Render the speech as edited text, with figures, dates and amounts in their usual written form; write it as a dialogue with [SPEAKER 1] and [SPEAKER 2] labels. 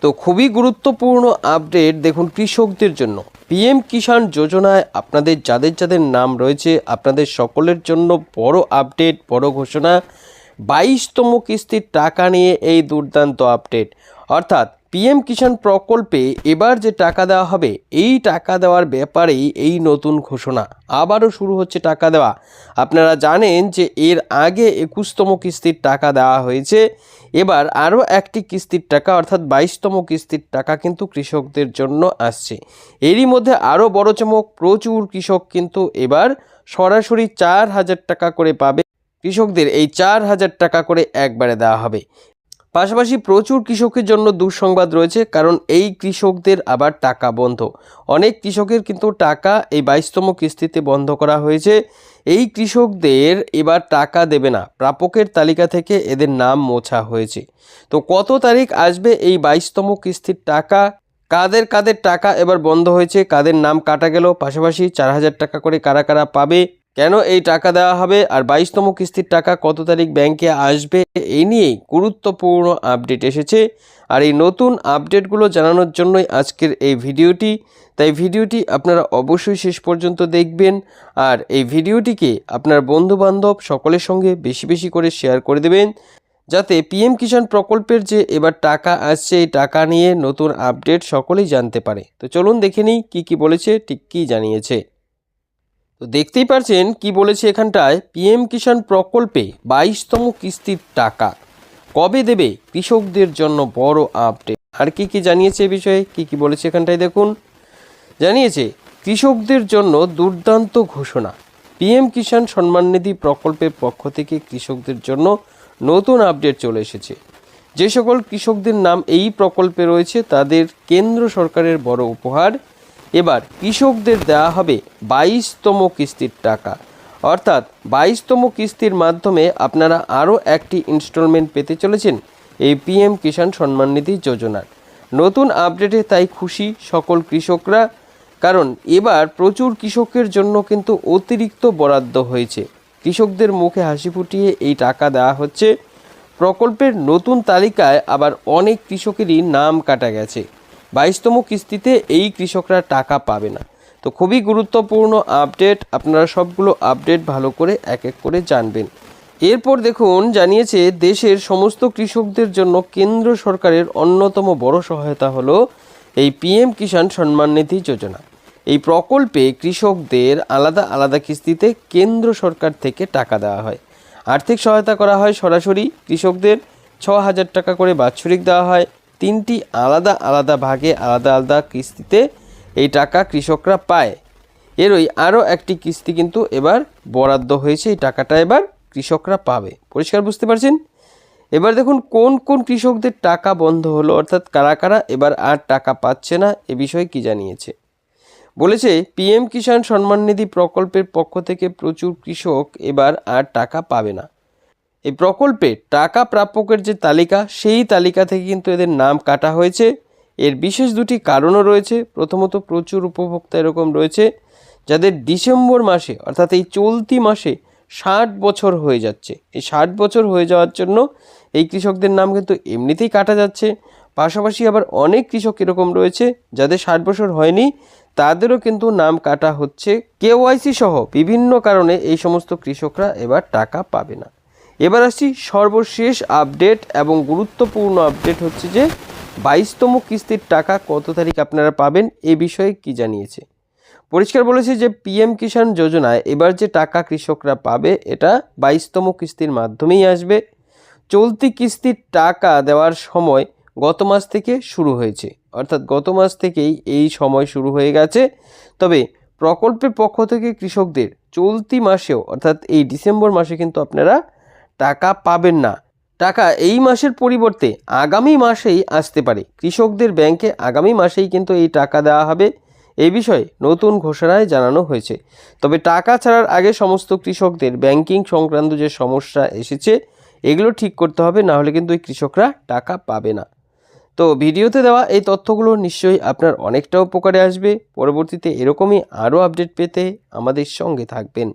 [SPEAKER 1] তো খুবই গুরুত্বপূর্ণ আপডেট দেখুন কৃষকদের জন্য। পিএম কিষাণ যোজনায় আপনাদের যাদের যাদের নাম রয়েছে আপনাদের সকলের জন্য বড় আপডেট, বড় ঘোষণা। 22তম কিস্তির টাকা নিয়ে এই দুর্দান্ত আপডেট, অর্থাৎ পিএম কিষাণ প্রকল্পে এবার যে টাকা দেওয়া হবে এই টাকা দেওয়ার ব্যাপারেই এই নতুন ঘোষণা। আবারও শুরু হচ্ছে টাকা দেওয়া। আপনারা জানেন যে এর আগে 21তম কিস্তির টাকা দেওয়া হয়েছে, এবার আরও একটি কিস্তির টাকা অর্থাৎ 22তম কিস্তির টাকা কিন্তু কৃষকদের জন্য আসছে। এরই মধ্যে আরও বড় চমক, প্রচুর কৃষক কিন্তু এবার সরাসরি 4,000 টাকা করে পাবে। কৃষকদের এই 4,000 টাকা করে একবারে দেওয়া হবে। পাশাপাশি প্রচুর কৃষকের জন্য দুঃসংবাদ রয়েছে, কারণ এই কৃষকদের আবার টাকা বন্ধ। অনেক কৃষকের কিন্তু টাকা এই 22তম কিস্তিতে বন্ধ করা হয়েছে। এই কৃষকদের এবার টাকা দেবে না, প্রাপকের তালিকা থেকে এদের নাম মোছা হয়েছে। তো কত তারিখ আসবে এই 22তম কিস্তির টাকা, কাদের কাদের টাকা এবার বন্ধ হয়েছে, কাদের নাম কাটা গেল, পাশাপাশি 4,000 টাকা করে কারা কারা পাবে, কেন এই টাকা দেওয়া হবে, আর 22তম কিস্তির টাকা কত তারিখ ব্যাংকে আসবে, এই নিয়েই গুরুত্বপূর্ণ আপডেট এসেছে। আর এই নতুন আপডেটগুলো জানানোর জন্যই আজকের এই ভিডিওটি। তাই ভিডিওটি আপনারা অবশ্যই শেষ পর্যন্ত দেখবেন, আর এই ভিডিওটিকে আপনার বন্ধুবান্ধব সকলের সঙ্গে বেশি বেশি করে শেয়ার করে দেবেন, যাতে পিএম কিষাণ প্রকল্পের যে এবার টাকা আসছে এই টাকা নিয়ে নতুন আপডেট সকলেই জানতে পারে। তো চলুন দেখে নিই কী বলেছে, ঠিক কী জানিয়েছে। তো দেখতেই পারছেন কি বলেছে এখানটায়, পিএম কিষাণ প্রকল্পে 22তম কিস্তির টাকা কবে দেবে কৃষকদের জন্য বড় আপডেট। আর কি জানিয়েছে এ বিষয়ে, কি বলেছে এখানটায় দেখুন। জানিয়েছে কৃষকদের জন্য দুর্দান্ত ঘোষণা। পিএম কিষাণ সম্মান নিধি প্রকল্পের পক্ষ থেকে কৃষকদের জন্য নতুন আপডেট চলে এসেছে। যে সকল কৃষকদের নাম এই প্রকল্পে রয়েছে তাদের কেন্দ্র সরকারের বড় উপহার। এবার কৃষকদের দেওয়া হবে 22তম কিস্তির টাকা, অর্থাৎ 22তম কিস্তির মাধ্যমে আপনারা আরও একটি ইনস্টলমেন্ট পেতে চলেছেন এই পিএম কিষাণ সম্মান নিধি যোজনার। নতুন আপডেটে তাই খুশি সকল কৃষকরা, কারণ এবার প্রচুর কৃষকের জন্য কিন্তু অতিরিক্ত বরাদ্দ হয়েছে। কৃষকদের মুখে হাসি ফুটিয়ে এই টাকা দেওয়া হচ্ছে। প্রকল্পের নতুন তালিকায় আবার অনেক কৃষকেরই নাম কাটা গেছে। 22তম কিস্তিতে এই কৃষকরা টাকা পাবে না। তো খুবই গুরুত্বপূর্ণ আপডেট, আপনারা সবগুলো আপডেট ভালো করে এক এক করে জানবেন। এরপর দেখুন জানিয়েছে দেশের সমস্ত কৃষকদের জন্য কেন্দ্র সরকারের অন্যতম বড় সহায়তা হলো এই পিএম কিষাণ সম্মান নিধি যোজনা। এই প্রকল্পে কৃষকদের আলাদা আলাদা কিস্তিতে কেন্দ্র সরকার থেকে টাকা দেওয়া হয়। আর্থিক সহায়তা করা হয় সরাসরি কৃষকদের 6,000 টাকা করে বাৎসরিক দেওয়া হয়। 3টি আলাদা আলাদা ভাগে আলাদা আলাদা কিস্তিতে এই টাকা কৃষকরা পায়। এরই আরও একটি কিস্তি কিন্তু এবার বরাদ্দ হয়েছে, এই টাকাটা এবার কৃষকরা পাবে। পরিষ্কার বুঝতে পারছেন। এবার দেখুন কোন কোন কৃষকদের টাকা বন্ধ হলো, অর্থাৎ কারা কারা এবার আর টাকা পাচ্ছে না, এ বিষয়ে কি জানিয়েছে। বলেছে পিএম কিষাণ সম্মান নিধি প্রকল্পের পক্ষ থেকে প্রচুর কৃষক এবার আর টাকা পাবে না। এই প্রকল্পে টাকা প্রাপকের যে তালিকা সেই তালিকা থেকে কিন্তু এদের নাম কাটা হয়েছে। এর বিশেষ দুটি কারণও রয়েছে। প্রথমত, প্রচুর উপভোক্তা এরকম রয়েছে যাদের ডিসেম্বর মাসে অর্থাৎ এই চলতি মাসে 60 বছর হয়ে যাচ্ছে। এই 60 বছর হয়ে যাওয়ার জন্য এই কৃষকদের নাম কিন্তু এমনিতেই কাটা যাচ্ছে। পাশাপাশি আবার অনেক কৃষক এরকম রয়েছে যাদের 60 বছর হয়নি, তাদেরও কিন্তু নাম কাটা হচ্ছে। কেওয়াইসি সহ বিভিন্ন কারণে এই সমস্ত কৃষকরা এবার টাকা পাবে না। এবার আসছি সর্বশেষ আপডেট এবং গুরুত্বপূর্ণ আপডেট হচ্ছে যে 22তম কিস্তির টাকা কত তারিখ আপনারা পাবেন, এ বিষয়ে কি জানিয়েছে। পরিষ্কার বলেছে যে পিএম কিষাণ যোজনায় এবার যে টাকা কৃষকরা পাবে এটা 22তম কিস্তির মাধ্যমেই আসবে। চলতি কিস্তির টাকা দেওয়ার সময় গত মাস থেকে শুরু হয়েছে, অর্থাৎ গত মাস থেকেই এই সময় শুরু হয়ে গেছে। তবে প্রকল্পের পক্ষ থেকে কৃষকদের চলতি মাসেও অর্থাৎ এই ডিসেম্বর মাসে কিন্তু আপনারা টাকা পাবেন না। টাকা এই মাসের পরিবর্তে আগামী মাসেই আসতে পারে। কৃষকদের ব্যাংকে আগামী মাসেই কিন্তু এই টাকা দেওয়া হবে, এই বিষয়ে নতুন ঘোষণায় জানানো হয়েছে। তবে টাকা ছাড়ার আগে সমস্ত কৃষকদের ব্যাংকিং সংক্রান্ত যে সমস্যা এসেছে এগুলো ঠিক করতে হবে, না হলে কিন্তু এই কৃষকরা টাকা পাবে না। তো ভিডিওতে দেওয়া এই তথ্যগুলো নিশ্চয়ই আপনার অনেকটা উপকারে আসবে। পরবর্তীতে এরকমই আরও আপডেট পেতে আমাদের সঙ্গে থাকবেন।